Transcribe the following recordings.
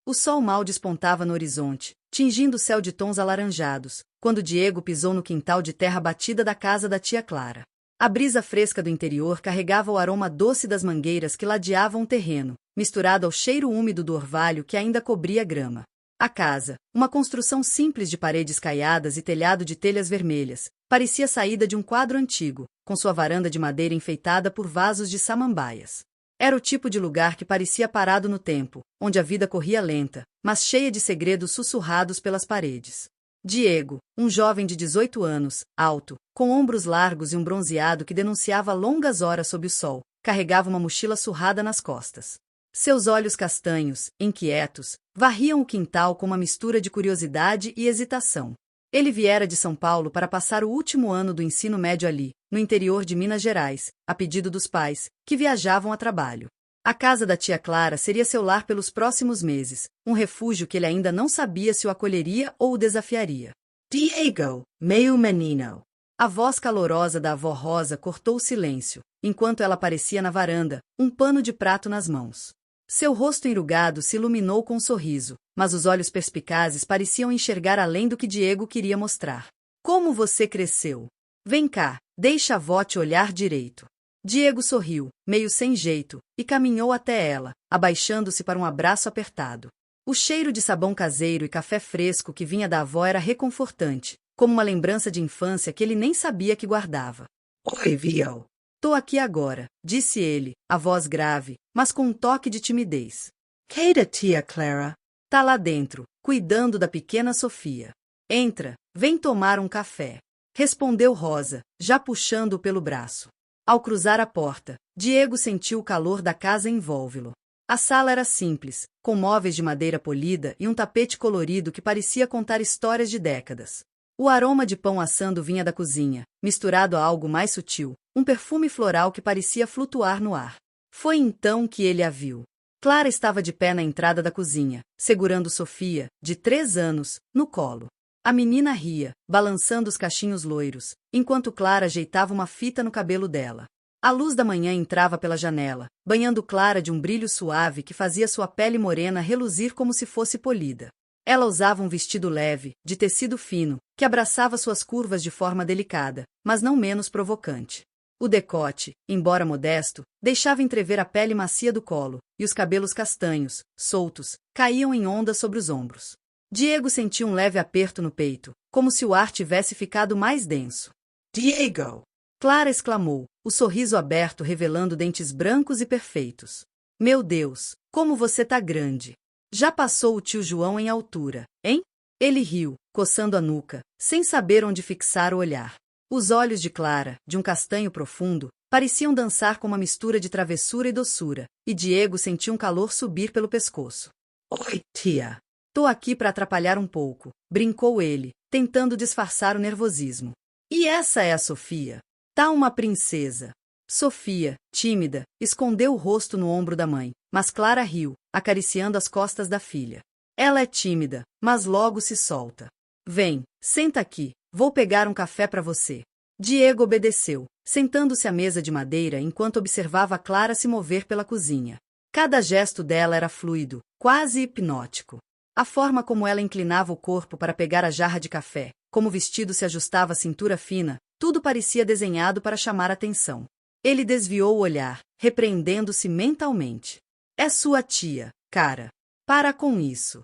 O sol mal despontava no horizonte, tingindo o céu de tons alaranjados, quando Diego pisou no quintal de terra batida da casa da tia Clara. A brisa fresca do interior carregava o aroma doce das mangueiras que ladeavam o terreno, misturado ao cheiro úmido do orvalho que ainda cobria a grama. A casa, uma construção simples de paredes caiadas e telhado de telhas vermelhas, parecia saída de um quadro antigo, com sua varanda de madeira enfeitada por vasos de samambaias. Era o tipo de lugar que parecia parado no tempo, onde a vida corria lenta, mas cheia de segredos sussurrados pelas paredes. Diego, um jovem de 18 anos, alto, com ombros largos e um bronzeado que denunciava longas horas sob o sol, carregava uma mochila surrada nas costas. Seus olhos castanhos, inquietos, varriam o quintal com uma mistura de curiosidade e hesitação. Ele viera de São Paulo para passar o último ano do ensino médio ali, no interior de Minas Gerais, a pedido dos pais, que viajavam a trabalho. A casa da tia Clara seria seu lar pelos próximos meses, um refúgio que ele ainda não sabia se o acolheria ou o desafiaria. Diego, meu menino. A voz calorosa da avó Rosa cortou o silêncio, enquanto ela aparecia na varanda, um pano de prato nas mãos. Seu rosto enrugado se iluminou com um sorriso, mas os olhos perspicazes pareciam enxergar além do que Diego queria mostrar. Como você cresceu? Vem cá, deixa a avó te olhar direito. Diego sorriu, meio sem jeito, e caminhou até ela, abaixando-se para um abraço apertado. O cheiro de sabão caseiro e café fresco que vinha da avó era reconfortante, como uma lembrança de infância que ele nem sabia que guardava. Oi, Vio. Tô aqui agora, disse ele, a voz grave, mas com um toque de timidez. Queira, tia Clara. Tá lá dentro, cuidando da pequena Sofia. Entra, vem tomar um café. Respondeu Rosa, já puxando-o pelo braço. Ao cruzar a porta, Diego sentiu o calor da casa envolvê-lo. A sala era simples, com móveis de madeira polida e um tapete colorido que parecia contar histórias de décadas. O aroma de pão assando vinha da cozinha, misturado a algo mais sutil, um perfume floral que parecia flutuar no ar. Foi então que ele a viu. Clara estava de pé na entrada da cozinha, segurando Sofia, de 3 anos, no colo. A menina ria, balançando os cachinhos loiros, enquanto Clara ajeitava uma fita no cabelo dela. A luz da manhã entrava pela janela, banhando Clara de um brilho suave que fazia sua pele morena reluzir como se fosse polida. Ela usava um vestido leve, de tecido fino, que abraçava suas curvas de forma delicada, mas não menos provocante. O decote, embora modesto, deixava entrever a pele macia do colo, e os cabelos castanhos, soltos, caíam em ondas sobre os ombros. Diego sentiu um leve aperto no peito, como se o ar tivesse ficado mais denso. Diego! Clara exclamou, o sorriso aberto revelando dentes brancos e perfeitos. Meu Deus, como você tá grande! Já passou o tio João em altura, hein? Ele riu, coçando a nuca, sem saber onde fixar o olhar. Os olhos de Clara, de um castanho profundo, pareciam dançar com uma mistura de travessura e doçura, e Diego sentiu um calor subir pelo pescoço. Oi, tia. Tô aqui para atrapalhar um pouco, brincou ele, tentando disfarçar o nervosismo. E essa é a Sofia? Tá uma princesa. Sofia, tímida, escondeu o rosto no ombro da mãe, mas Clara riu, acariciando as costas da filha. Ela é tímida, mas logo se solta. Vem, senta aqui, vou pegar um café para você. Diego obedeceu, sentando-se à mesa de madeira enquanto observava Clara se mover pela cozinha. Cada gesto dela era fluido, quase hipnótico. A forma como ela inclinava o corpo para pegar a jarra de café, como o vestido se ajustava à cintura fina, tudo parecia desenhado para chamar atenção. Ele desviou o olhar, repreendendo-se mentalmente. É sua tia, cara. Para com isso.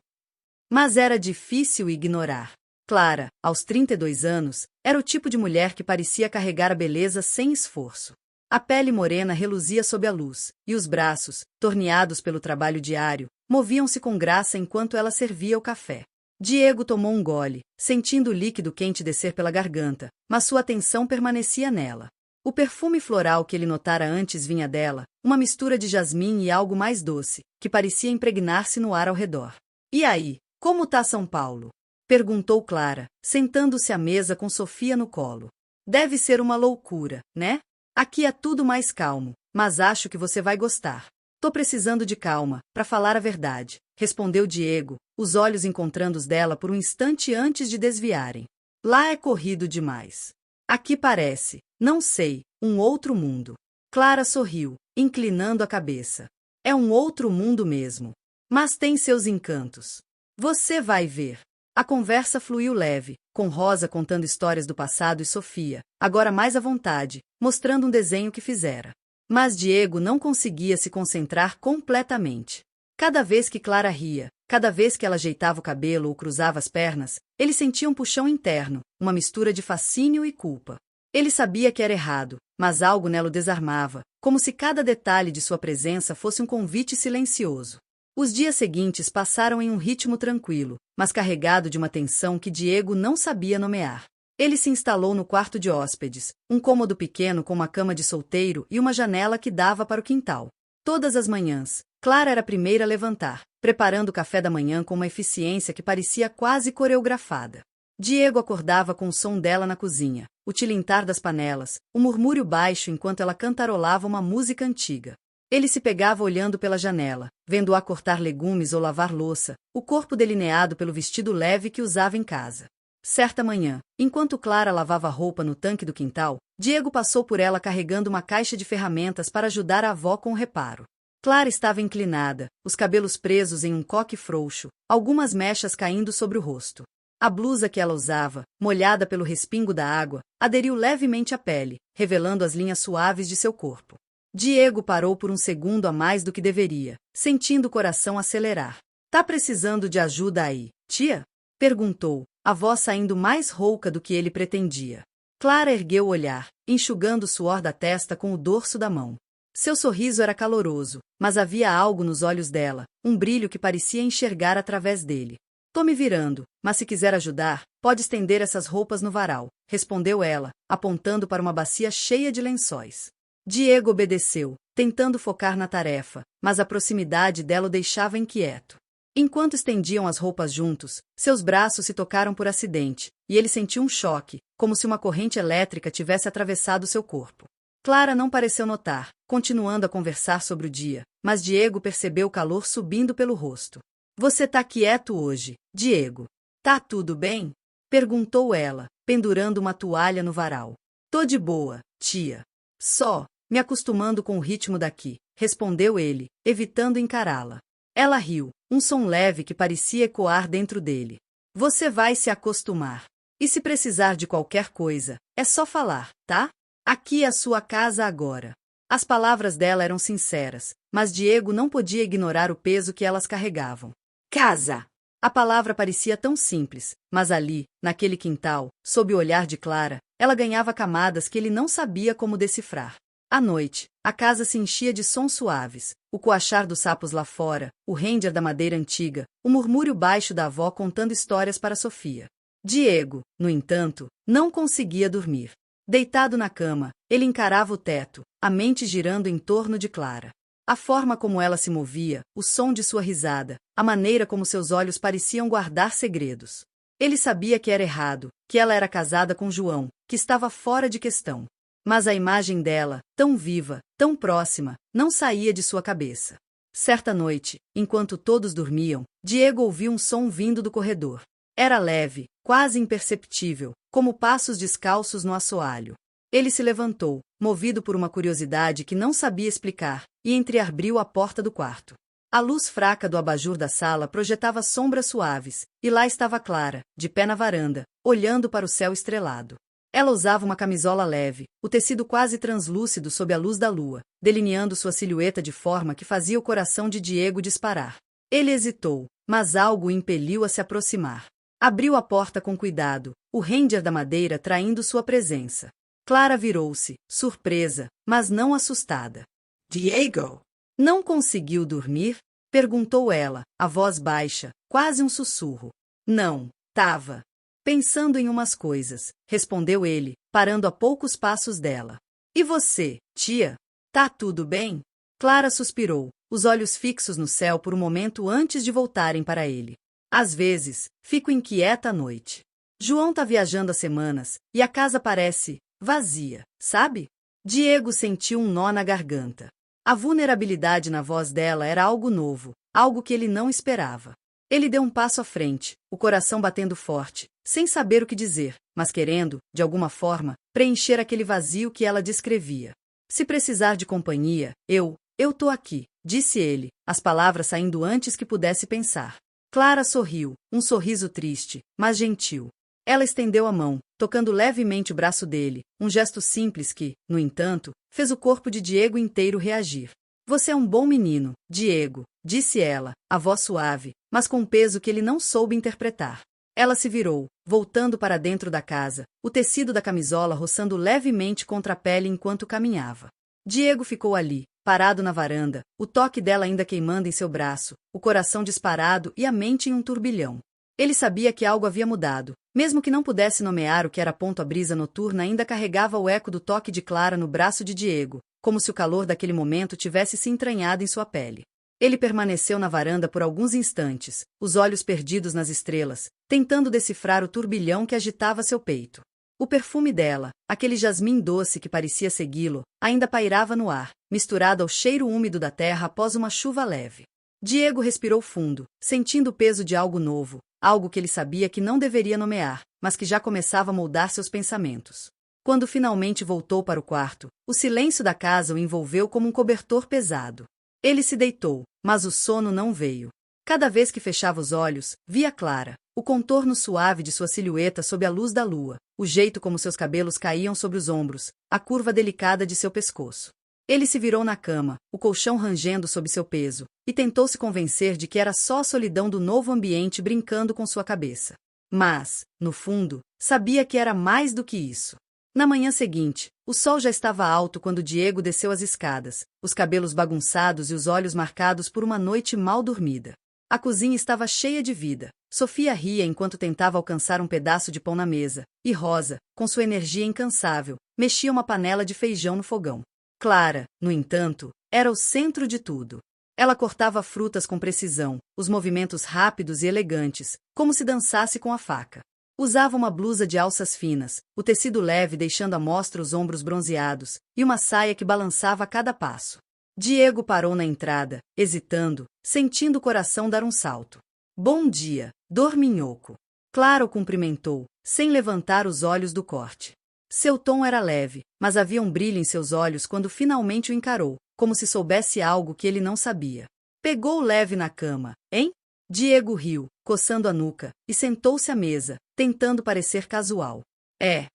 Mas era difícil ignorar. Clara, aos 32 anos, era o tipo de mulher que parecia carregar a beleza sem esforço. A pele morena reluzia sob a luz, e os braços, torneados pelo trabalho diário, moviam-se com graça enquanto ela servia o café. Diego tomou um gole, sentindo o líquido quente descer pela garganta, mas sua atenção permanecia nela. O perfume floral que ele notara antes vinha dela, uma mistura de jasmim e algo mais doce, que parecia impregnar-se no ar ao redor. E aí, como tá São Paulo? Perguntou Clara, sentando-se à mesa com Sofia no colo. Deve ser uma loucura, né? Aqui é tudo mais calmo, mas acho que você vai gostar. Tô precisando de calma, para falar a verdade, respondeu Diego, os olhos encontrando os dela por um instante antes de desviarem. Lá é corrido demais. Aqui parece, não sei, um outro mundo. Clara sorriu, inclinando a cabeça. É um outro mundo mesmo. Mas tem seus encantos. Você vai ver. A conversa fluiu leve, com Rosa contando histórias do passado e Sofia, agora mais à vontade, mostrando um desenho que fizera. Mas Diego não conseguia se concentrar completamente. Cada vez que Clara ria, cada vez que ela ajeitava o cabelo ou cruzava as pernas, ele sentia um puxão interno, uma mistura de fascínio e culpa. Ele sabia que era errado, mas algo nela o desarmava, como se cada detalhe de sua presença fosse um convite silencioso. Os dias seguintes passaram em um ritmo tranquilo, mas carregado de uma tensão que Diego não sabia nomear. Ele se instalou no quarto de hóspedes, um cômodo pequeno com uma cama de solteiro e uma janela que dava para o quintal. Todas as manhãs, Clara era a primeira a levantar, preparando o café da manhã com uma eficiência que parecia quase coreografada. Diego acordava com o som dela na cozinha, o tilintar das panelas, o murmúrio baixo enquanto ela cantarolava uma música antiga. Ele se pegava olhando pela janela, vendo-a cortar legumes ou lavar louça, o corpo delineado pelo vestido leve que usava em casa. Certa manhã, enquanto Clara lavava roupa no tanque do quintal, Diego passou por ela carregando uma caixa de ferramentas para ajudar a avó com o reparo. Clara estava inclinada, os cabelos presos em um coque frouxo, algumas mechas caindo sobre o rosto. A blusa que ela usava, molhada pelo respingo da água, aderiu levemente à pele, revelando as linhas suaves de seu corpo. Diego parou por um segundo a mais do que deveria, sentindo o coração acelerar. Tá precisando de ajuda aí, tia? Perguntou, a voz saindo mais rouca do que ele pretendia. Clara ergueu o olhar, enxugando o suor da testa com o dorso da mão. Seu sorriso era caloroso, mas havia algo nos olhos dela, um brilho que parecia enxergar através dele. Tô me virando, mas se quiser ajudar, pode estender essas roupas no varal, respondeu ela, apontando para uma bacia cheia de lençóis. Diego obedeceu, tentando focar na tarefa, mas a proximidade dela o deixava inquieto. Enquanto estendiam as roupas juntos, seus braços se tocaram por acidente, e ele sentiu um choque, como se uma corrente elétrica tivesse atravessado seu corpo. Clara não pareceu notar, continuando a conversar sobre o dia, mas Diego percebeu o calor subindo pelo rosto. Você tá quieto hoje, Diego? Tá tudo bem? Perguntou ela, pendurando uma toalha no varal. Tô de boa, tia. Só, me acostumando com o ritmo daqui, respondeu ele, evitando encará-la. Ela riu, um som leve que parecia ecoar dentro dele. Você vai se acostumar. E se precisar de qualquer coisa, é só falar, tá? Aqui é a sua casa agora. As palavras dela eram sinceras, mas Diego não podia ignorar o peso que elas carregavam. Casa! A palavra parecia tão simples, mas ali, naquele quintal, sob o olhar de Clara, ela ganhava camadas que ele não sabia como decifrar. À noite, a casa se enchia de sons suaves, o coachar dos sapos lá fora, o render da madeira antiga, o murmúrio baixo da avó contando histórias para Sofia. Diego, no entanto, não conseguia dormir. Deitado na cama, ele encarava o teto, a mente girando em torno de Clara. A forma como ela se movia, o som de sua risada, a maneira como seus olhos pareciam guardar segredos. Ele sabia que era errado, que ela era casada com João, que estava fora de questão. Mas a imagem dela, tão viva, tão próxima, não saía de sua cabeça. Certa noite, enquanto todos dormiam, Diego ouviu um som vindo do corredor. Era leve, quase imperceptível, como passos descalços no assoalho. Ele se levantou, movido por uma curiosidade que não sabia explicar, e entreabriu a porta do quarto. A luz fraca do abajur da sala projetava sombras suaves, e lá estava Clara, de pé na varanda, olhando para o céu estrelado. Ela usava uma camisola leve, o tecido quase translúcido sob a luz da lua, delineando sua silhueta de forma que fazia o coração de Diego disparar. Ele hesitou, mas algo o impeliu a se aproximar. Abriu a porta com cuidado, o render da madeira traindo sua presença. Clara virou-se, surpresa, mas não assustada. Diego! Não conseguiu dormir? Perguntou ela, a voz baixa, quase um sussurro. Não, tava pensando em umas coisas, respondeu ele, parando a poucos passos dela. E você, tia? Tá tudo bem? Clara suspirou, os olhos fixos no céu por um momento antes de voltarem para ele. Às vezes, fico inquieta à noite. João tá viajando há semanas, e a casa parece vazia, sabe? Diego sentiu um nó na garganta. A vulnerabilidade na voz dela era algo novo, algo que ele não esperava. Ele deu um passo à frente, o coração batendo forte, sem saber o que dizer, mas querendo, de alguma forma, preencher aquele vazio que ela descrevia. Se precisar de companhia, eu Eu tô aqui, disse ele, as palavras saindo antes que pudesse pensar. Clara sorriu, um sorriso triste, mas gentil. Ela estendeu a mão, tocando levemente o braço dele, um gesto simples que, no entanto, fez o corpo de Diego inteiro reagir. Você é um bom menino, Diego, disse ela, a voz suave, mas com um peso que ele não soube interpretar. Ela se virou, voltando para dentro da casa, o tecido da camisola roçando levemente contra a pele enquanto caminhava. Diego ficou ali, parado na varanda, o toque dela ainda queimando em seu braço, o coração disparado e a mente em um turbilhão. Ele sabia que algo havia mudado, mesmo que não pudesse nomear o que era ponto. A brisa noturna ainda carregava o eco do toque de Clara no braço de Diego, como se o calor daquele momento tivesse se entranhado em sua pele. Ele permaneceu na varanda por alguns instantes, os olhos perdidos nas estrelas, tentando decifrar o turbilhão que agitava seu peito. O perfume dela, aquele jasmim doce que parecia segui-lo, ainda pairava no ar, misturado ao cheiro úmido da terra após uma chuva leve. Diego respirou fundo, sentindo o peso de algo novo, algo que ele sabia que não deveria nomear, mas que já começava a moldar seus pensamentos. Quando finalmente voltou para o quarto, o silêncio da casa o envolveu como um cobertor pesado. Ele se deitou, mas o sono não veio. Cada vez que fechava os olhos, via Clara, o contorno suave de sua silhueta sob a luz da lua, o jeito como seus cabelos caíam sobre os ombros, a curva delicada de seu pescoço. Ele se virou na cama, o colchão rangendo sob seu peso, e tentou se convencer de que era só a solidão do novo ambiente brincando com sua cabeça. Mas, no fundo, sabia que era mais do que isso. Na manhã seguinte, o sol já estava alto quando Diego desceu as escadas, os cabelos bagunçados e os olhos marcados por uma noite mal dormida. A cozinha estava cheia de vida. Sofia ria enquanto tentava alcançar um pedaço de pão na mesa, e Rosa, com sua energia incansável, mexia uma panela de feijão no fogão. Clara, no entanto, era o centro de tudo. Ela cortava frutas com precisão, os movimentos rápidos e elegantes, como se dançasse com a faca. Usava uma blusa de alças finas, o tecido leve deixando à mostra os ombros bronzeados, e uma saia que balançava a cada passo. Diego parou na entrada, hesitando, sentindo o coração dar um salto. Bom dia, dorminhoco. Clara o cumprimentou, sem levantar os olhos do corte. Seu tom era leve, mas havia um brilho em seus olhos quando finalmente o encarou, como se soubesse algo que ele não sabia. Pegou leve na cama, hein? Diego riu, coçando a nuca, e sentou-se à mesa, tentando parecer casual.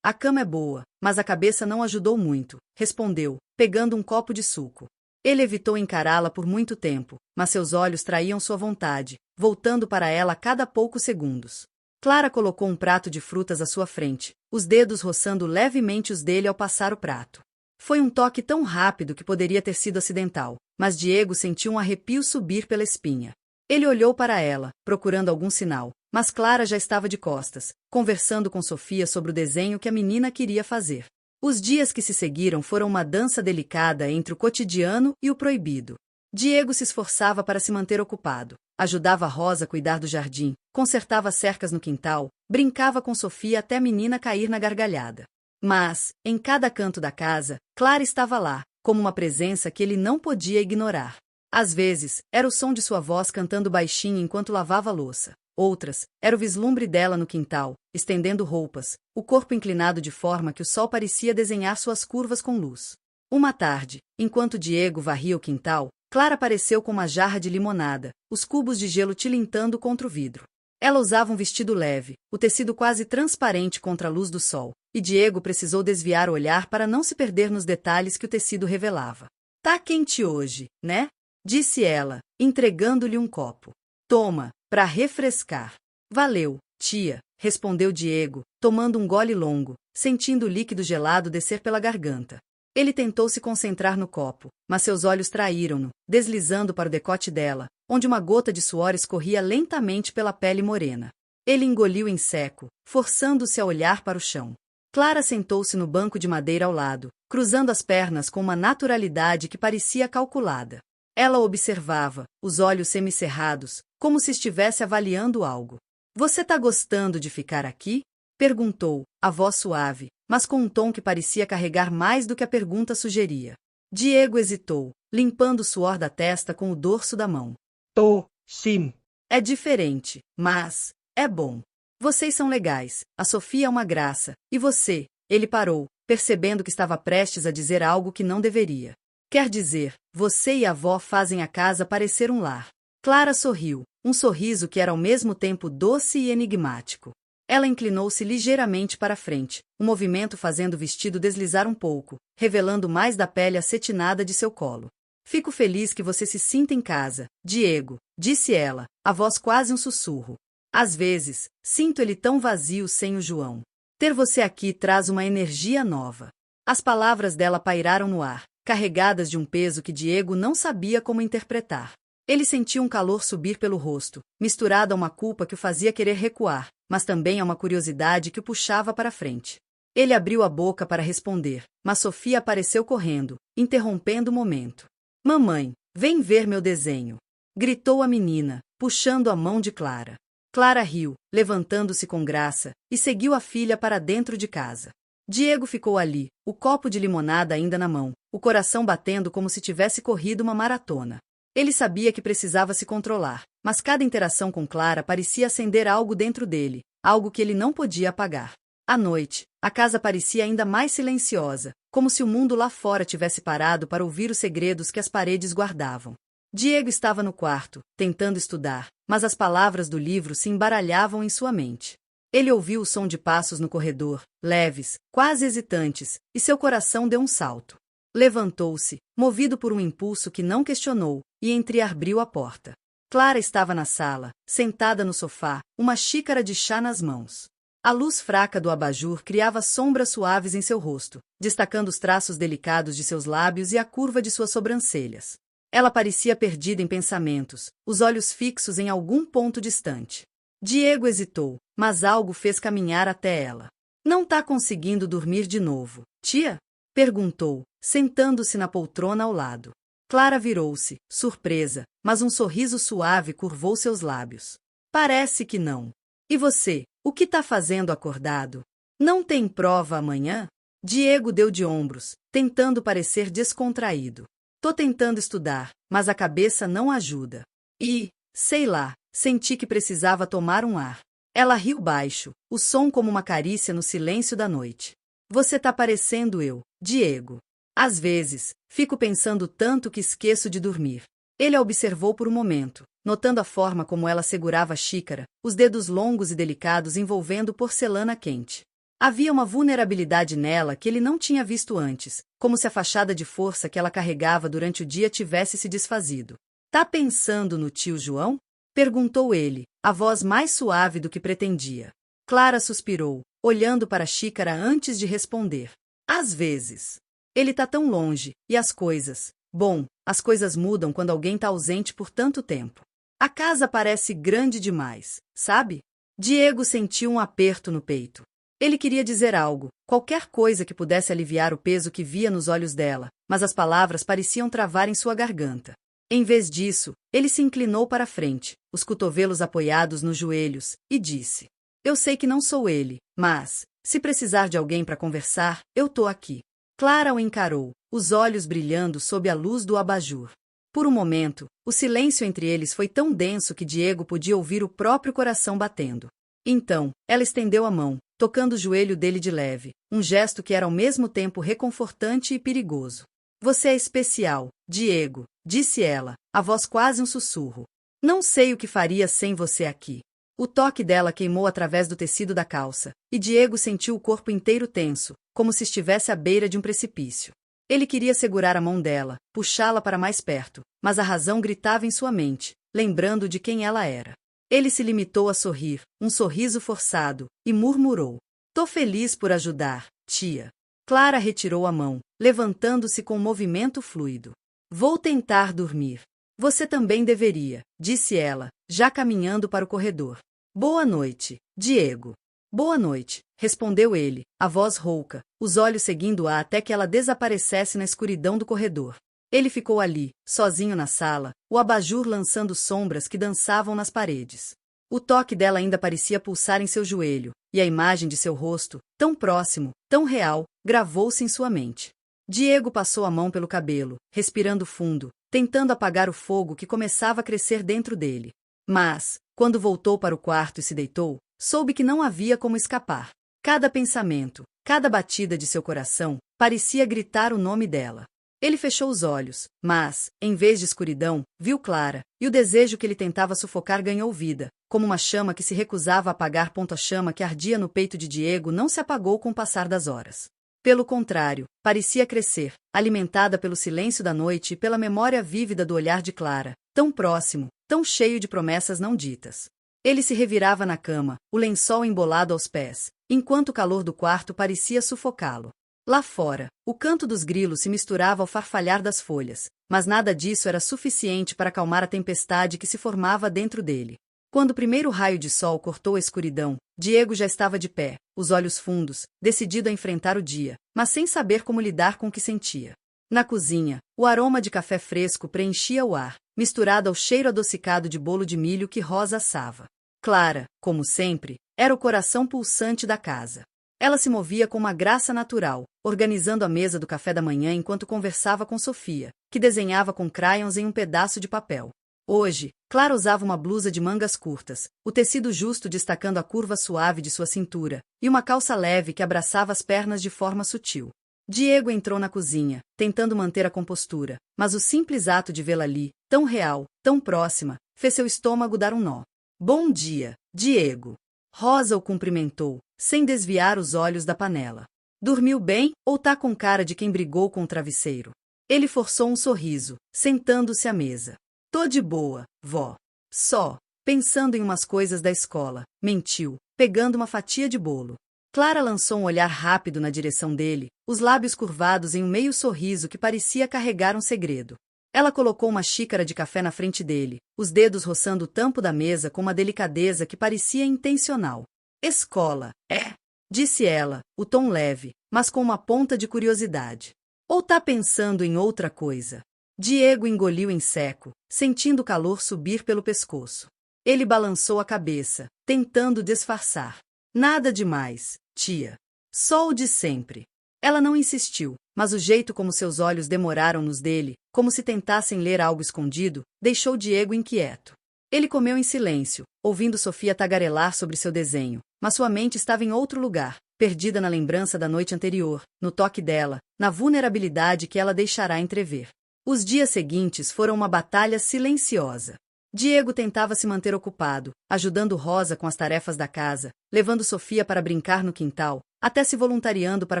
A cama é boa, mas a cabeça não ajudou muito, respondeu, pegando um copo de suco. Ele evitou encará-la por muito tempo, mas seus olhos traíam sua vontade, voltando para ela a cada poucos segundos. Clara colocou um prato de frutas à sua frente, os dedos roçando levemente os dele ao passar o prato. Foi um toque tão rápido que poderia ter sido acidental, mas Diego sentiu um arrepio subir pela espinha. Ele olhou para ela, procurando algum sinal, mas Clara já estava de costas, conversando com Sofia sobre o desenho que a menina queria fazer. Os dias que se seguiram foram uma dança delicada entre o cotidiano e o proibido. Diego se esforçava para se manter ocupado, ajudava a Rosa a cuidar do jardim, consertava cercas no quintal, brincava com Sofia até a menina cair na gargalhada. Mas, em cada canto da casa, Clara estava lá, como uma presença que ele não podia ignorar. Às vezes, era o som de sua voz cantando baixinho enquanto lavava a louça. Outras, era o vislumbre dela no quintal, estendendo roupas, o corpo inclinado de forma que o sol parecia desenhar suas curvas com luz. Uma tarde, enquanto Diego varria o quintal, Clara apareceu com uma jarra de limonada, os cubos de gelo tilintando contra o vidro. Ela usava um vestido leve, o tecido quase transparente contra a luz do sol, e Diego precisou desviar o olhar para não se perder nos detalhes que o tecido revelava. Tá quente hoje, né? Disse ela, entregando-lhe um copo. Toma, para refrescar. Valeu, tia, respondeu Diego, tomando um gole longo, sentindo o líquido gelado descer pela garganta. Ele tentou se concentrar no copo, mas seus olhos traíram-no, deslizando para o decote dela, onde uma gota de suor escorria lentamente pela pele morena. Ele engoliu em seco, forçando-se a olhar para o chão. Clara sentou-se no banco de madeira ao lado, cruzando as pernas com uma naturalidade que parecia calculada. Ela observava, os olhos semicerrados, como se estivesse avaliando algo. Você tá gostando de ficar aqui? Perguntou, a voz suave, mas com um tom que parecia carregar mais do que a pergunta sugeria. Diego hesitou, limpando o suor da testa com o dorso da mão. Tô, sim. É diferente, mas é bom. Vocês são legais, a Sofia é uma graça, e você? Ele parou, percebendo que estava prestes a dizer algo que não deveria. Quer dizer, você e a avó fazem a casa parecer um lar. Clara sorriu, um sorriso que era ao mesmo tempo doce e enigmático. Ela inclinou-se ligeiramente para frente, o movimento fazendo o vestido deslizar um pouco, revelando mais da pele acetinada de seu colo. Fico feliz que você se sinta em casa, Diego, disse ela, a voz quase um sussurro. Às vezes, sinto ele tão vazio sem o João. Ter você aqui traz uma energia nova. As palavras dela pairaram no ar, carregadas de um peso que Diego não sabia como interpretar. Ele sentia um calor subir pelo rosto, misturado a uma culpa que o fazia querer recuar, mas também a uma curiosidade que o puxava para frente. Ele abriu a boca para responder, mas Sofia apareceu correndo, interrompendo o momento. Mamãe, vem ver meu desenho! Gritou a menina, puxando a mão de Clara. Clara riu, levantando-se com graça, e seguiu a filha para dentro de casa. Diego ficou ali, o copo de limonada ainda na mão, o coração batendo como se tivesse corrido uma maratona. Ele sabia que precisava se controlar, mas cada interação com Clara parecia acender algo dentro dele, algo que ele não podia apagar. À noite, a casa parecia ainda mais silenciosa, como se o mundo lá fora tivesse parado para ouvir os segredos que as paredes guardavam. Diego estava no quarto, tentando estudar, mas as palavras do livro se embaralhavam em sua mente. Ele ouviu o som de passos no corredor, leves, quase hesitantes, e seu coração deu um salto. Levantou-se, movido por um impulso que não questionou, e entreabriu a porta. Clara estava na sala, sentada no sofá, uma xícara de chá nas mãos. A luz fraca do abajur criava sombras suaves em seu rosto, destacando os traços delicados de seus lábios e a curva de suas sobrancelhas. Ela parecia perdida em pensamentos, os olhos fixos em algum ponto distante. Diego hesitou, mas algo fez caminhar até ela. Não tá conseguindo dormir de novo, tia? Perguntou, sentando-se na poltrona ao lado. Clara virou-se, surpresa, mas um sorriso suave curvou seus lábios. Parece que não. E você, o que tá fazendo acordado? Não tem prova amanhã? Diego deu de ombros, tentando parecer descontraído. Tô tentando estudar, mas a cabeça não ajuda. E, sei lá, senti que precisava tomar um ar. Ela riu baixo, o som como uma carícia no silêncio da noite. Você tá parecendo eu, Diego. Às vezes, fico pensando tanto que esqueço de dormir. Ele a observou por um momento, notando a forma como ela segurava a xícara, os dedos longos e delicados envolvendo porcelana quente. Havia uma vulnerabilidade nela que ele não tinha visto antes, como se a fachada de força que ela carregava durante o dia tivesse se desfazido. Tá pensando no tio João? Perguntou ele, a voz mais suave do que pretendia. Clara suspirou, olhando para a xícara antes de responder. Às vezes. Ele tá tão longe, e as coisas... Bom, as coisas mudam quando alguém tá ausente por tanto tempo. A casa parece grande demais, sabe? Diego sentiu um aperto no peito. Ele queria dizer algo, qualquer coisa que pudesse aliviar o peso que via nos olhos dela, mas as palavras pareciam travar em sua garganta. Em vez disso, ele se inclinou para a frente, os cotovelos apoiados nos joelhos, e disse: Eu sei que não sou ele, mas, se precisar de alguém para conversar, eu tô aqui. Clara o encarou, os olhos brilhando sob a luz do abajur. Por um momento, o silêncio entre eles foi tão denso que Diego podia ouvir o próprio coração batendo. Então, ela estendeu a mão, tocando o joelho dele de leve, um gesto que era ao mesmo tempo reconfortante e perigoso. Você é especial, Diego, disse ela, a voz quase um sussurro. Não sei o que faria sem você aqui. O toque dela queimou através do tecido da calça, e Diego sentiu o corpo inteiro tenso, como se estivesse à beira de um precipício. Ele queria segurar a mão dela, puxá-la para mais perto, mas a razão gritava em sua mente, lembrando de quem ela era. Ele se limitou a sorrir, um sorriso forçado, e murmurou: Tô feliz por ajudar, tia. Clara retirou a mão, levantando-se com um movimento fluido. Vou tentar dormir. Você também deveria, disse ela, já caminhando para o corredor. Boa noite, Diego. Boa noite, respondeu ele, a voz rouca, os olhos seguindo-a até que ela desaparecesse na escuridão do corredor. Ele ficou ali, sozinho na sala, o abajur lançando sombras que dançavam nas paredes. O toque dela ainda parecia pulsar em seu joelho, e a imagem de seu rosto, tão próximo, tão real, gravou-se em sua mente. Diego passou a mão pelo cabelo, respirando fundo, tentando apagar o fogo que começava a crescer dentro dele. Mas, quando voltou para o quarto e se deitou, soube que não havia como escapar. Cada pensamento, cada batida de seu coração, parecia gritar o nome dela. Ele fechou os olhos, mas, em vez de escuridão, viu Clara, e o desejo que ele tentava sufocar ganhou vida, como uma chama que se recusava a apagar. A chama que ardia no peito de Diego não se apagou com o passar das horas. Pelo contrário, parecia crescer, alimentada pelo silêncio da noite e pela memória vívida do olhar de Clara, tão próximo, tão cheio de promessas não ditas. Ele se revirava na cama, o lençol embolado aos pés, enquanto o calor do quarto parecia sufocá-lo. Lá fora, o canto dos grilos se misturava ao farfalhar das folhas, mas nada disso era suficiente para acalmar a tempestade que se formava dentro dele. Quando o primeiro raio de sol cortou a escuridão, Diego já estava de pé, os olhos fundos, decidido a enfrentar o dia, mas sem saber como lidar com o que sentia. Na cozinha, o aroma de café fresco preenchia o ar, misturado ao cheiro adocicado de bolo de milho que Rosa assava. Clara, como sempre, era o coração pulsante da casa. Ela se movia com uma graça natural, organizando a mesa do café da manhã enquanto conversava com Sofia, que desenhava com crayons em um pedaço de papel. Hoje, Clara usava uma blusa de mangas curtas, o tecido justo destacando a curva suave de sua cintura, e uma calça leve que abraçava as pernas de forma sutil. Diego entrou na cozinha, tentando manter a compostura, mas o simples ato de vê-la ali, tão real, tão próxima, fez seu estômago dar um nó. Bom dia, Diego. Rosa o cumprimentou, sem desviar os olhos da panela. Dormiu bem ou tá com cara de quem brigou com o travesseiro? Ele forçou um sorriso, sentando-se à mesa. Tô de boa, vó. Só, pensando em umas coisas da escola, mentiu, pegando uma fatia de bolo. Clara lançou um olhar rápido na direção dele, os lábios curvados em um meio sorriso que parecia carregar um segredo. Ela colocou uma xícara de café na frente dele, os dedos roçando o tampo da mesa com uma delicadeza que parecia intencional. Escola, é? Disse ela, o tom leve, mas com uma ponta de curiosidade. Ou tá pensando em outra coisa? Diego engoliu em seco, sentindo o calor subir pelo pescoço. Ele balançou a cabeça, tentando disfarçar. Nada demais, tia. Só o de sempre. Ela não insistiu, mas o jeito como seus olhos demoraram nos dele, como se tentassem ler algo escondido, deixou Diego inquieto. Ele comeu em silêncio, ouvindo Sofia tagarelar sobre seu desenho, mas sua mente estava em outro lugar, perdida na lembrança da noite anterior, no toque dela, na vulnerabilidade que ela deixará entrever. Os dias seguintes foram uma batalha silenciosa. Diego tentava se manter ocupado, ajudando Rosa com as tarefas da casa, levando Sofia para brincar no quintal, até se voluntariando para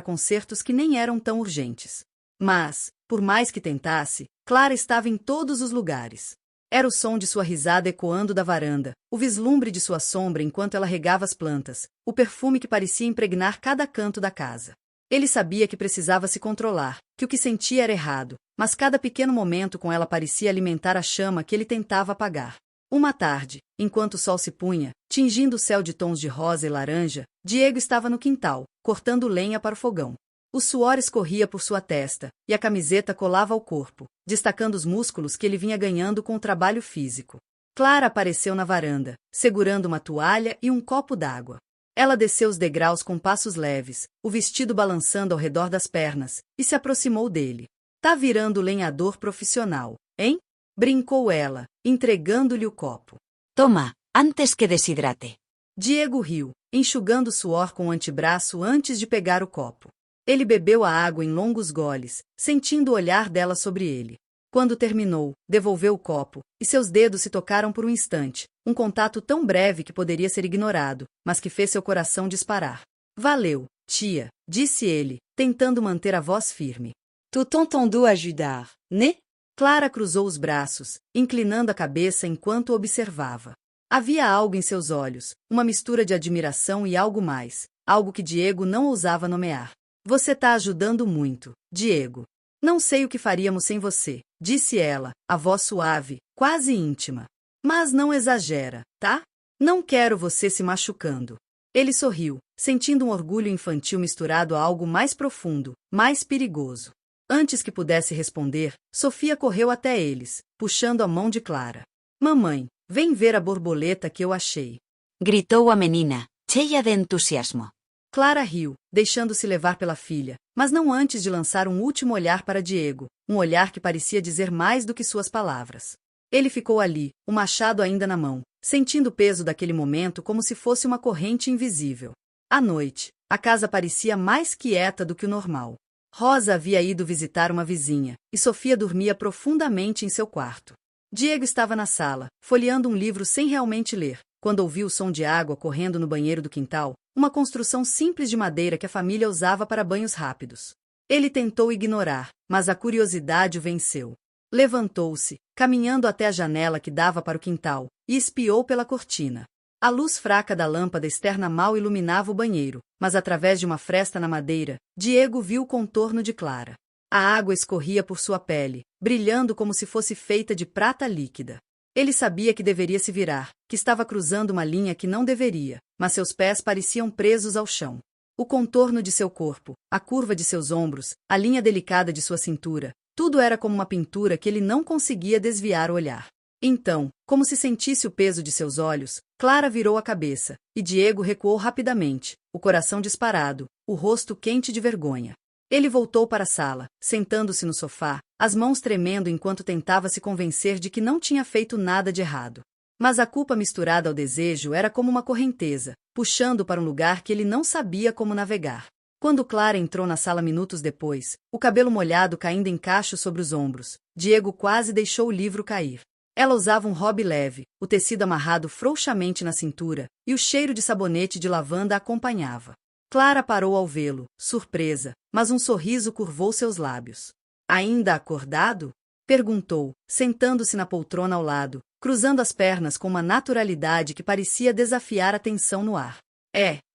concertos que nem eram tão urgentes. Mas, por mais que tentasse, Clara estava em todos os lugares. Era o som de sua risada ecoando da varanda, o vislumbre de sua sombra enquanto ela regava as plantas, o perfume que parecia impregnar cada canto da casa. Ele sabia que precisava se controlar, que o que sentia era errado, mas cada pequeno momento com ela parecia alimentar a chama que ele tentava apagar. Uma tarde, enquanto o sol se punha, tingindo o céu de tons de rosa e laranja, Diego estava no quintal, cortando lenha para o fogão. O suor escorria por sua testa, e a camiseta colava ao corpo, destacando os músculos que ele vinha ganhando com o trabalho físico. Clara apareceu na varanda, segurando uma toalha e um copo d'água. Ela desceu os degraus com passos leves, o vestido balançando ao redor das pernas, e se aproximou dele. Tá virando lenhador profissional, hein? Brincou ela, entregando-lhe o copo. Toma, antes que desidrate. Diego riu, enxugando o suor com o antebraço antes de pegar o copo. Ele bebeu a água em longos goles, sentindo o olhar dela sobre ele. Quando terminou, devolveu o copo, e seus dedos se tocaram por um instante, um contato tão breve que poderia ser ignorado, mas que fez seu coração disparar. Valeu, tia, disse ele, tentando manter a voz firme. Tu t'entendu ajudar, né? Clara cruzou os braços, inclinando a cabeça enquanto o observava. Havia algo em seus olhos, uma mistura de admiração e algo mais, algo que Diego não ousava nomear. Você tá ajudando muito, Diego. Não sei o que faríamos sem você, disse ela, a voz suave, quase íntima. Mas não exagera, tá? Não quero você se machucando. Ele sorriu, sentindo um orgulho infantil misturado a algo mais profundo, mais perigoso. Antes que pudesse responder, Sofia correu até eles, puxando a mão de Clara. Mamãe, vem ver a borboleta que eu achei. Gritou a menina, cheia de entusiasmo. Clara riu, deixando-se levar pela filha, mas não antes de lançar um último olhar para Diego, um olhar que parecia dizer mais do que suas palavras. Ele ficou ali, o machado ainda na mão, sentindo o peso daquele momento como se fosse uma corrente invisível. À noite, a casa parecia mais quieta do que o normal. Rosa havia ido visitar uma vizinha, e Sofia dormia profundamente em seu quarto. Diego estava na sala, folheando um livro sem realmente ler, quando ouviu o som de água correndo no banheiro do quintal, uma construção simples de madeira que a família usava para banhos rápidos. Ele tentou ignorar, mas a curiosidade o venceu. Levantou-se, caminhando até a janela que dava para o quintal, e espiou pela cortina. A luz fraca da lâmpada externa mal iluminava o banheiro, mas através de uma fresta na madeira, Diego viu o contorno de Clara. A água escorria por sua pele, brilhando como se fosse feita de prata líquida. Ele sabia que deveria se virar, que estava cruzando uma linha que não deveria, mas seus pés pareciam presos ao chão. O contorno de seu corpo, a curva de seus ombros, a linha delicada de sua cintura, tudo era como uma pintura que ele não conseguia desviar o olhar. Então, como se sentisse o peso de seus olhos, Clara virou a cabeça, e Diego recuou rapidamente, o coração disparado, o rosto quente de vergonha. Ele voltou para a sala, sentando-se no sofá, as mãos tremendo enquanto tentava se convencer de que não tinha feito nada de errado. Mas a culpa misturada ao desejo era como uma correnteza, puxando para um lugar que ele não sabia como navegar. Quando Clara entrou na sala minutos depois, o cabelo molhado caindo em cachos sobre os ombros, Diego quase deixou o livro cair. Ela usava um robe leve, o tecido amarrado frouxamente na cintura, e o cheiro de sabonete de lavanda a acompanhava. Clara parou ao vê-lo, surpresa, mas um sorriso curvou seus lábios. Ainda acordado? Perguntou, sentando-se na poltrona ao lado, cruzando as pernas com uma naturalidade que parecia desafiar a tensão no ar.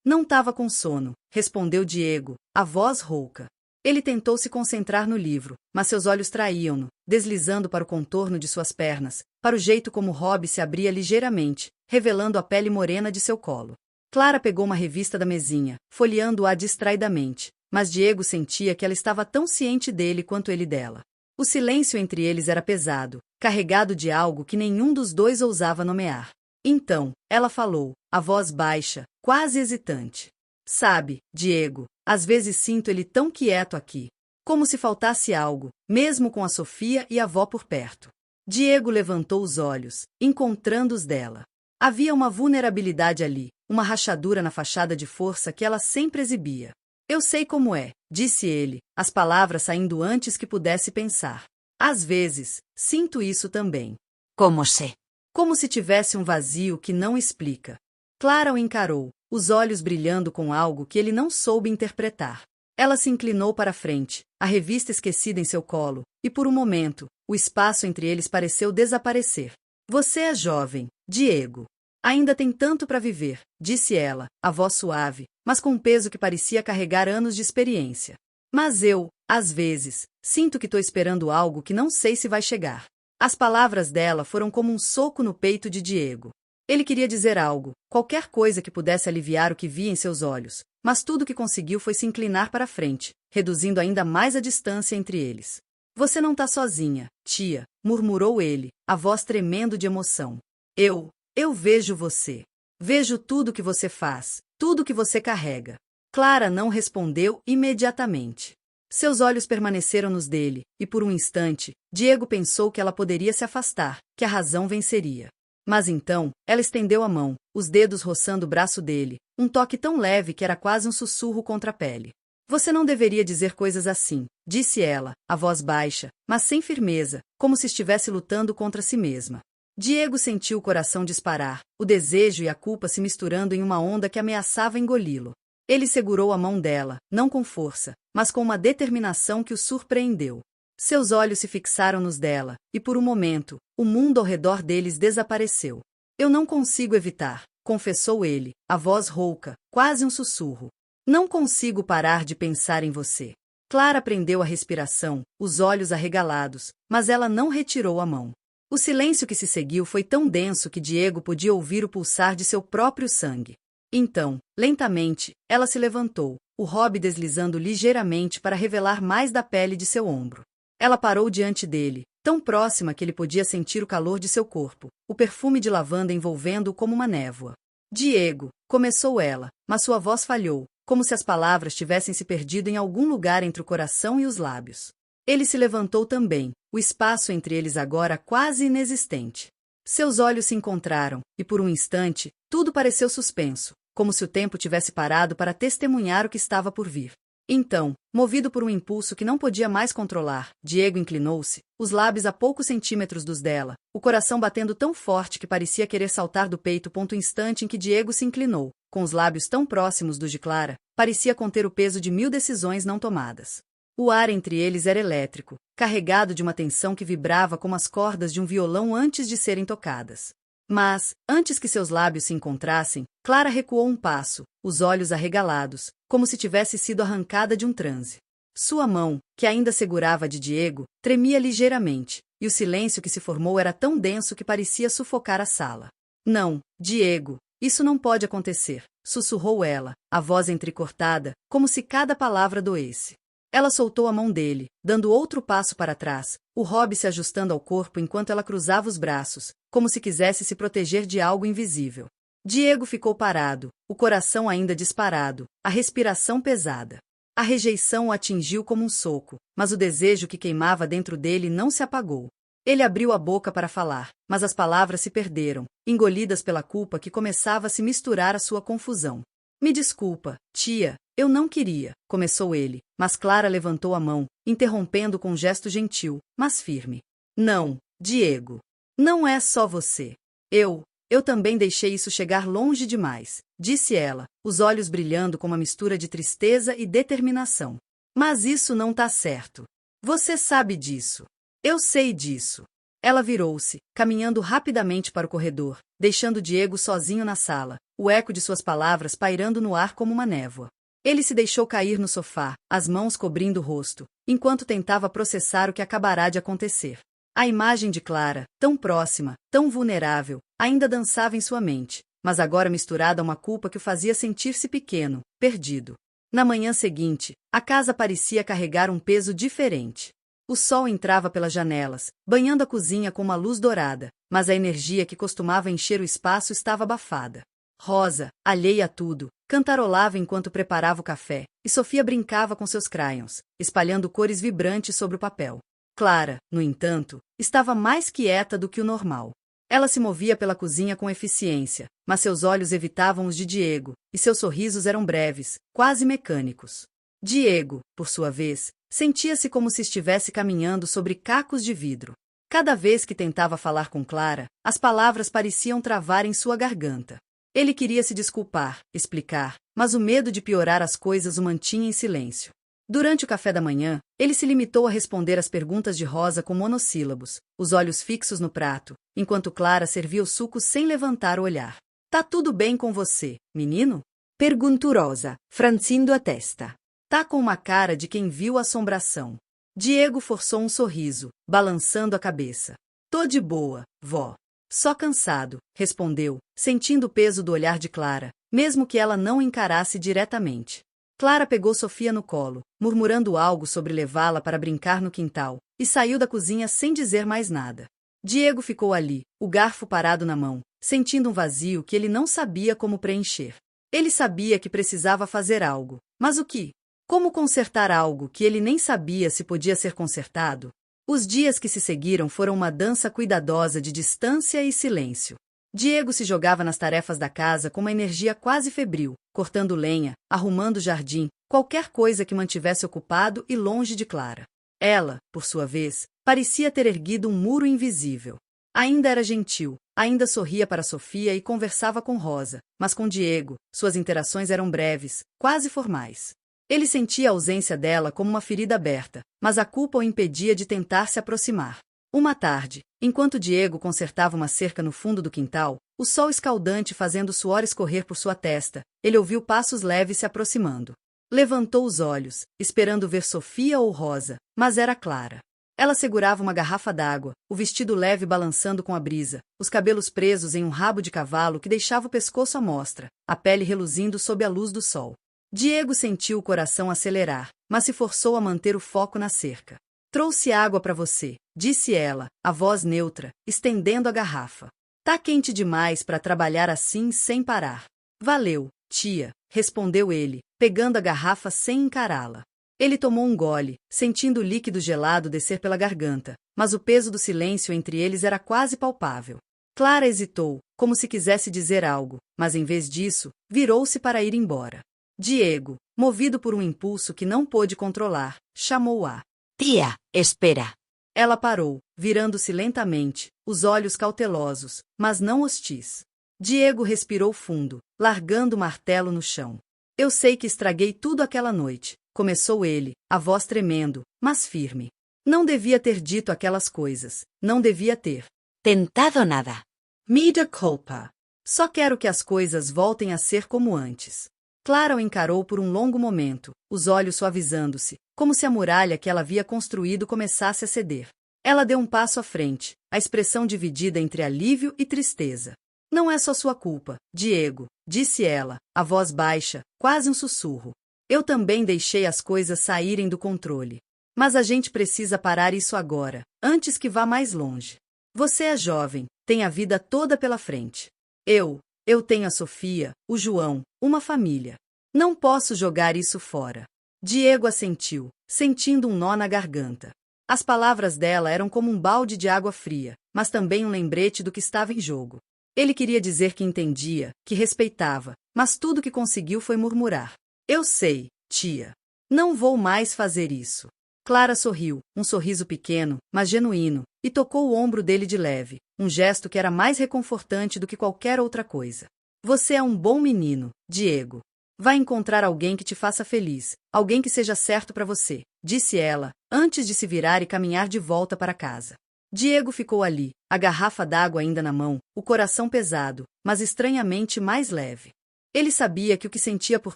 Não estava com sono, respondeu Diego, a voz rouca. Ele tentou se concentrar no livro, mas seus olhos traíam-no, deslizando para o contorno de suas pernas, para o jeito como o robe se abria ligeiramente, revelando a pele morena de seu colo. Clara pegou uma revista da mesinha, folheando-a distraidamente, mas Diego sentia que ela estava tão ciente dele quanto ele dela. O silêncio entre eles era pesado, carregado de algo que nenhum dos dois ousava nomear. Então, ela falou, a voz baixa, quase hesitante. Sabe, Diego, às vezes sinto ele tão quieto aqui. Como se faltasse algo, mesmo com a Sofia e a avó por perto. Diego levantou os olhos, encontrando os dela. Havia uma vulnerabilidade ali, uma rachadura na fachada de força que ela sempre exibia. Eu sei como é, disse ele, as palavras saindo antes que pudesse pensar. Às vezes, sinto isso também. Como sé? Como se tivesse um vazio que não explica. Clara o encarou, os olhos brilhando com algo que ele não soube interpretar. Ela se inclinou para a frente, a revista esquecida em seu colo, e por um momento, o espaço entre eles pareceu desaparecer. Você é jovem, Diego. Ainda tem tanto para viver, disse ela, a voz suave, mas com um peso que parecia carregar anos de experiência. Mas eu, às vezes, sinto que estou esperando algo que não sei se vai chegar. As palavras dela foram como um soco no peito de Diego. Ele queria dizer algo, qualquer coisa que pudesse aliviar o que via em seus olhos, mas tudo o que conseguiu foi se inclinar para a frente, reduzindo ainda mais a distância entre eles. Você não está sozinha, tia, murmurou ele, a voz tremendo de emoção. Eu vejo você. Vejo tudo que você faz, tudo que você carrega. Clara não respondeu imediatamente. Seus olhos permaneceram nos dele, e por um instante, Diego pensou que ela poderia se afastar, que a razão venceria. Mas então, ela estendeu a mão, os dedos roçando o braço dele, um toque tão leve que era quase um sussurro contra a pele. Você não deveria dizer coisas assim, disse ela, a voz baixa, mas sem firmeza, como se estivesse lutando contra si mesma. Diego sentiu o coração disparar, o desejo e a culpa se misturando em uma onda que ameaçava engoli-lo. Ele segurou a mão dela, não com força, mas com uma determinação que o surpreendeu. Seus olhos se fixaram nos dela, e por um momento, o mundo ao redor deles desapareceu. Eu não consigo evitar, confessou ele, a voz rouca, quase um sussurro. Não consigo parar de pensar em você. Clara prendeu a respiração, os olhos arregalados, mas ela não retirou a mão. O silêncio que se seguiu foi tão denso que Diego podia ouvir o pulsar de seu próprio sangue. Então, lentamente, ela se levantou, o robe deslizando ligeiramente para revelar mais da pele de seu ombro. Ela parou diante dele, tão próxima que ele podia sentir o calor de seu corpo, o perfume de lavanda envolvendo-o como uma névoa. Diego, começou ela, mas sua voz falhou, como se as palavras tivessem se perdido em algum lugar entre o coração e os lábios. Ele se levantou também, o espaço entre eles agora quase inexistente. Seus olhos se encontraram, e por um instante, tudo pareceu suspenso, como se o tempo tivesse parado para testemunhar o que estava por vir. Então, movido por um impulso que não podia mais controlar, Diego inclinou-se, os lábios a poucos centímetros dos dela, o coração batendo tão forte que parecia querer saltar do peito. O instante em que Diego se inclinou, com os lábios tão próximos dos de Clara, parecia conter o peso de 1000 decisões não tomadas. O ar entre eles era elétrico, carregado de uma tensão que vibrava como as cordas de um violão antes de serem tocadas. Mas, antes que seus lábios se encontrassem, Clara recuou um passo, os olhos arregalados, como se tivesse sido arrancada de um transe. Sua mão, que ainda segurava a de Diego, tremia ligeiramente, e o silêncio que se formou era tão denso que parecia sufocar a sala. Não, Diego, isso não pode acontecer, sussurrou ela, a voz entrecortada, como se cada palavra doesse. Ela soltou a mão dele, dando outro passo para trás, o hobby se ajustando ao corpo enquanto ela cruzava os braços, como se quisesse se proteger de algo invisível. Diego ficou parado, o coração ainda disparado, a respiração pesada. A rejeição o atingiu como um soco, mas o desejo que queimava dentro dele não se apagou. Ele abriu a boca para falar, mas as palavras se perderam, engolidas pela culpa que começava a se misturar à sua confusão. Me desculpa, tia, eu não queria, começou ele, mas Clara levantou a mão, interrompendo com um gesto gentil, mas firme. Não, Diego. Não é só você. Eu também deixei isso chegar longe demais, disse ela, os olhos brilhando com uma mistura de tristeza e determinação. Mas isso não tá certo. Você sabe disso. Eu sei disso. Ela virou-se, caminhando rapidamente para o corredor, deixando Diego sozinho na sala, o eco de suas palavras pairando no ar como uma névoa. Ele se deixou cair no sofá, as mãos cobrindo o rosto, enquanto tentava processar o que acabará de acontecer. A imagem de Clara, tão próxima, tão vulnerável, ainda dançava em sua mente, mas agora misturada a uma culpa que o fazia sentir-se pequeno, perdido. Na manhã seguinte, a casa parecia carregar um peso diferente. O sol entrava pelas janelas, banhando a cozinha com uma luz dourada, mas a energia que costumava encher o espaço estava abafada. Rosa, alheia a tudo, cantarolava enquanto preparava o café, e Sofia brincava com seus crayons, espalhando cores vibrantes sobre o papel. Clara, no entanto, estava mais quieta do que o normal. Ela se movia pela cozinha com eficiência, mas seus olhos evitavam os de Diego, e seus sorrisos eram breves, quase mecânicos. Diego, por sua vez, sentia-se como se estivesse caminhando sobre cacos de vidro. Cada vez que tentava falar com Clara, as palavras pareciam travar em sua garganta. Ele queria se desculpar, explicar, mas o medo de piorar as coisas o mantinha em silêncio. Durante o café da manhã, ele se limitou a responder às perguntas de Rosa com monossílabos, os olhos fixos no prato, enquanto Clara servia o suco sem levantar o olhar. Tá tudo bem com você, menino? Perguntou Rosa, franzindo a testa. Tá com uma cara de quem viu a assombração. Diego forçou um sorriso, balançando a cabeça. Tô de boa, vó. Só cansado, respondeu, sentindo o peso do olhar de Clara, mesmo que ela não encarasse diretamente. Clara pegou Sofia no colo, murmurando algo sobre levá-la para brincar no quintal, e saiu da cozinha sem dizer mais nada. Diego ficou ali, o garfo parado na mão, sentindo um vazio que ele não sabia como preencher. Ele sabia que precisava fazer algo, mas o que? Como consertar algo que ele nem sabia se podia ser consertado? Os dias que se seguiram foram uma dança cuidadosa de distância e silêncio. Diego se jogava nas tarefas da casa com uma energia quase febril, cortando lenha, arrumando o jardim, qualquer coisa que mantivesse ocupado e longe de Clara. Ela, por sua vez, parecia ter erguido um muro invisível. Ainda era gentil, ainda sorria para Sofia e conversava com Rosa, mas com Diego, suas interações eram breves, quase formais. Ele sentia a ausência dela como uma ferida aberta, mas a culpa o impedia de tentar se aproximar. Uma tarde, enquanto Diego consertava uma cerca no fundo do quintal, o sol escaldante fazendo o suor escorrer por sua testa, ele ouviu passos leves se aproximando. Levantou os olhos, esperando ver Sofia ou Rosa, mas era Clara. Ela segurava uma garrafa d'água, o vestido leve balançando com a brisa, os cabelos presos em um rabo de cavalo que deixava o pescoço à mostra, a pele reluzindo sob a luz do sol. Diego sentiu o coração acelerar, mas se forçou a manter o foco na cerca. Trouxe água para você, disse ela, a voz neutra, estendendo a garrafa. Tá quente demais para trabalhar assim sem parar. Valeu, tia, respondeu ele, pegando a garrafa sem encará-la. Ele tomou um gole, sentindo o líquido gelado descer pela garganta, mas o peso do silêncio entre eles era quase palpável. Clara hesitou, como se quisesse dizer algo, mas em vez disso, virou-se para ir embora. Diego, movido por um impulso que não pôde controlar, chamou-a. Tía, espera. Ela parou, virando-se lentamente, os olhos cautelosos, mas não hostis. Diego respirou fundo, largando o martelo no chão. Eu sei que estraguei tudo aquela noite, começou ele, a voz tremendo, mas firme. Não devia ter dito aquelas coisas, não devia ter Tentado nada. Mea culpa. Só quero que as coisas voltem a ser como antes. Clara o encarou por um longo momento, os olhos suavizando-se, como se a muralha que ela havia construído começasse a ceder. Ela deu um passo à frente, a expressão dividida entre alívio e tristeza. Não é só sua culpa, Diego, disse ela, a voz baixa, quase um sussurro. Eu também deixei as coisas saírem do controle. Mas a gente precisa parar isso agora, antes que vá mais longe. Você é jovem, tem a vida toda pela frente. Eu tenho a Sofia, o João, uma família. Não posso jogar isso fora. Diego assentiu, sentindo um nó na garganta. As palavras dela eram como um balde de água fria, mas também um lembrete do que estava em jogo. Ele queria dizer que entendia, que respeitava, mas tudo que conseguiu foi murmurar. Eu sei, tia. Não vou mais fazer isso. Clara sorriu, um sorriso pequeno, mas genuíno, e tocou o ombro dele de leve, um gesto que era mais reconfortante do que qualquer outra coisa. Você é um bom menino, Diego. Vai encontrar alguém que te faça feliz, alguém que seja certo para você, disse ela, antes de se virar e caminhar de volta para casa. Diego ficou ali, a garrafa d'água ainda na mão, o coração pesado, mas estranhamente mais leve. Ele sabia que o que sentia por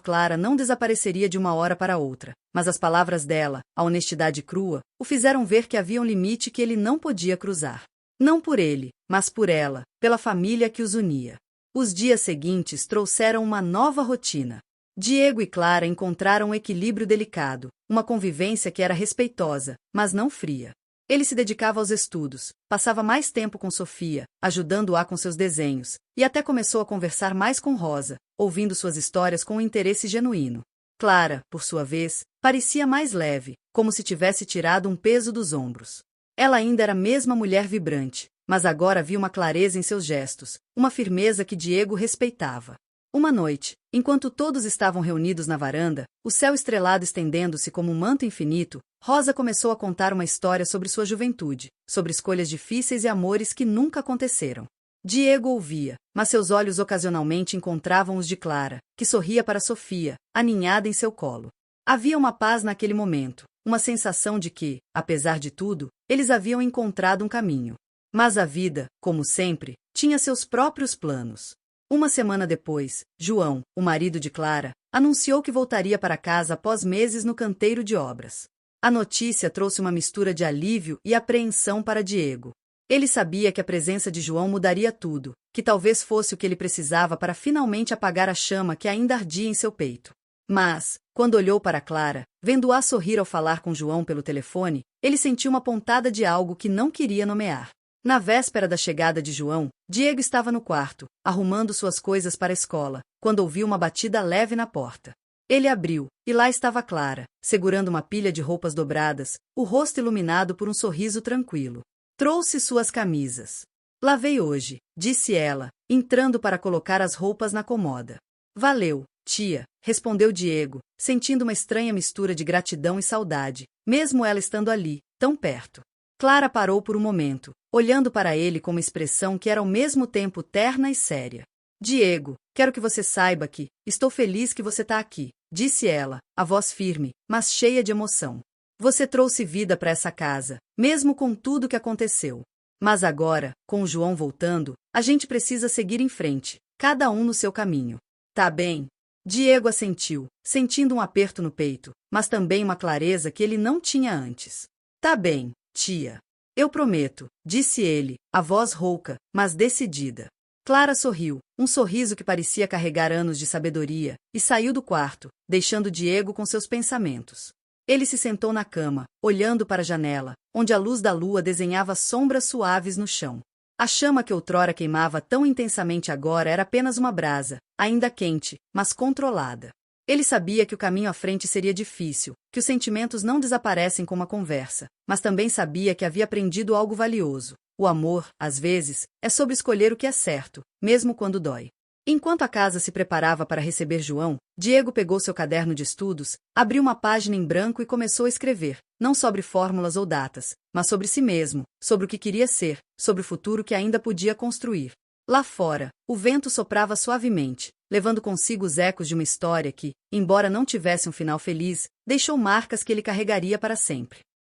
Clara não desapareceria de uma hora para outra, mas as palavras dela, a honestidade crua, o fizeram ver que havia um limite que ele não podia cruzar. Não por ele, mas por ela, pela família que os unia. Os dias seguintes trouxeram uma nova rotina. Diego e Clara encontraram um equilíbrio delicado, uma convivência que era respeitosa, mas não fria. Ele se dedicava aos estudos, passava mais tempo com Sofia, ajudando-a com seus desenhos, e até começou a conversar mais com Rosa, ouvindo suas histórias com um interesse genuíno. Clara, por sua vez, parecia mais leve, como se tivesse tirado um peso dos ombros. Ela ainda era a mesma mulher vibrante, mas agora havia uma clareza em seus gestos, uma firmeza que Diego respeitava. Uma noite, enquanto todos estavam reunidos na varanda, o céu estrelado estendendo-se como um manto infinito, Rosa começou a contar uma história sobre sua juventude, sobre escolhas difíceis e amores que nunca aconteceram. Diego ouvia, mas seus olhos ocasionalmente encontravam os de Clara, que sorria para Sofia, aninhada em seu colo. Havia uma paz naquele momento, uma sensação de que, apesar de tudo, eles haviam encontrado um caminho. Mas a vida, como sempre, tinha seus próprios planos. Uma semana depois, João, o marido de Clara, anunciou que voltaria para casa após meses no canteiro de obras. A notícia trouxe uma mistura de alívio e apreensão para Diego. Ele sabia que a presença de João mudaria tudo, que talvez fosse o que ele precisava para finalmente apagar a chama que ainda ardia em seu peito. Mas, quando olhou para Clara, vendo-a sorrir ao falar com João pelo telefone, ele sentiu uma pontada de algo que não queria nomear. Na véspera da chegada de João, Diego estava no quarto, arrumando suas coisas para a escola, quando ouviu uma batida leve na porta. Ele abriu, e lá estava Clara, segurando uma pilha de roupas dobradas, o rosto iluminado por um sorriso tranquilo. Trouxe suas camisas. Lavei hoje, disse ela, entrando para colocar as roupas na comoda. Valeu, tia, respondeu Diego, sentindo uma estranha mistura de gratidão e saudade, mesmo ela estando ali, tão perto. Clara parou por um momento, olhando para ele com uma expressão que era ao mesmo tempo terna e séria. Diego, quero que você saiba que, estou feliz que você está aqui, disse ela, a voz firme, mas cheia de emoção. Você trouxe vida para essa casa, mesmo com tudo que aconteceu. Mas agora, com o João voltando, a gente precisa seguir em frente, cada um no seu caminho. Tá bem? Diego assentiu, sentindo um aperto no peito, mas também uma clareza que ele não tinha antes. Tá bem, tia. Eu prometo, disse ele, a voz rouca, mas decidida. Clara sorriu, um sorriso que parecia carregar anos de sabedoria, e saiu do quarto, deixando Diego com seus pensamentos. Ele se sentou na cama, olhando para a janela, onde a luz da lua desenhava sombras suaves no chão. A chama que outrora queimava tão intensamente agora era apenas uma brasa, ainda quente, mas controlada. Ele sabia que o caminho à frente seria difícil, que os sentimentos não desaparecem com uma conversa, mas também sabia que havia aprendido algo valioso. O amor, às vezes, é sobre escolher o que é certo, mesmo quando dói. Enquanto a casa se preparava para receber João, Diego pegou seu caderno de estudos, abriu uma página em branco e começou a escrever, não sobre fórmulas ou datas, mas sobre si mesmo, sobre o que queria ser, sobre o futuro que ainda podia construir. Lá fora, o vento soprava suavemente, levando consigo os ecos de uma história que, embora não tivesse um final feliz, deixou marcas que ele carregaria para sempre.